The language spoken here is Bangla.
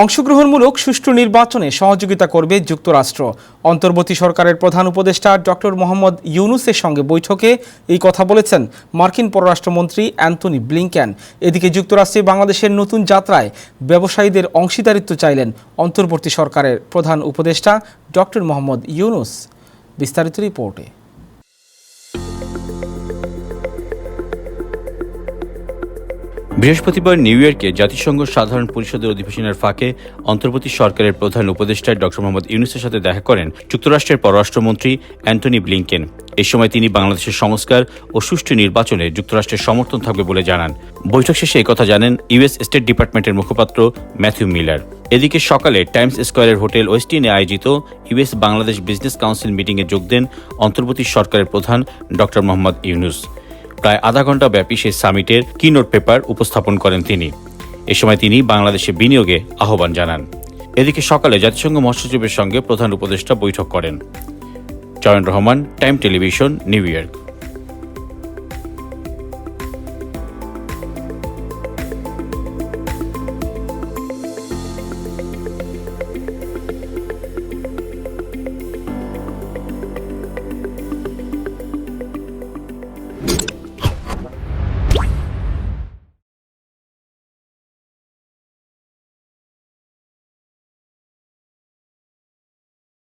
অংশগ্রহণমূলক সুষ্ঠু নির্বাচনে সহযোগিতা করবে যুক্তরাষ্ট্র। অন্তর্বর্তী সরকারের প্রধান উপদেষ্টা ডক্টর মোহাম্মদ ইউনুসের সঙ্গে বৈঠকে এই কথা বলেছেন মার্কিন পররাষ্ট্রমন্ত্রী অ্যান্টনি ব্লিংকেন। এদিকে যুক্তরাষ্ট্রে বাংলাদেশের নতুন যাত্রায় ব্যবসায়ীদের অংশীদারিত্ব চাইলেন অন্তর্বর্তী সরকারের প্রধান উপদেষ্টা ডক্টর মোহাম্মদ ইউনুস। বিস্তারিত রিপোর্টে। বৃহস্পতিবার নিউ ইয়র্কে জাতিসংঘ সাধারণ পরিষদের অধিবেশনের ফাঁকে অন্তর্বর্তী সরকারের প্রধান উপদেষ্টা ডক্টর মোহাম্মদ ইউনুসের সাথে দেখা করেন যুক্তরাষ্ট্রের পররাষ্ট্রমন্ত্রী অ্যান্টনি ব্লিংকেন। এই সময় তিনি বাংলাদেশের সংস্কার ও সুষ্ঠু নির্বাচনে যুক্তরাষ্ট্রের সমর্থন থাকবে বলে জানান। বৈঠক শেষে এই কথা জানেন ইউএস স্টেট ডিপার্টমেন্টের মুখপাত্র ম্যাথিউ মিলার। এদিকে সকালে টাইমস স্কয়ারের হোটেল ওয়েস্টিনে আয়োজিত ইউএস বাংলাদেশ বিজনেস কাউন্সিল মিটিংয়ে যোগ দেন অন্তর্বর্তী সরকারের প্রধান ডক্টর মোহাম্মদ ইউনুস। প্রায় আধা ঘণ্টা ব্যাপী সেই সামিটের কিনোট পেপার উপস্থাপন করেন তিনি। এ সময় তিনি বাংলাদেশে বিনিয়োগে আহ্বান জানান। এদিকে সকালে জাতিসংঘ মহাসচিবের সঙ্গে প্রধান উপদেষ্টা বৈঠক করেন। চয়ন Rahman, time television, new York.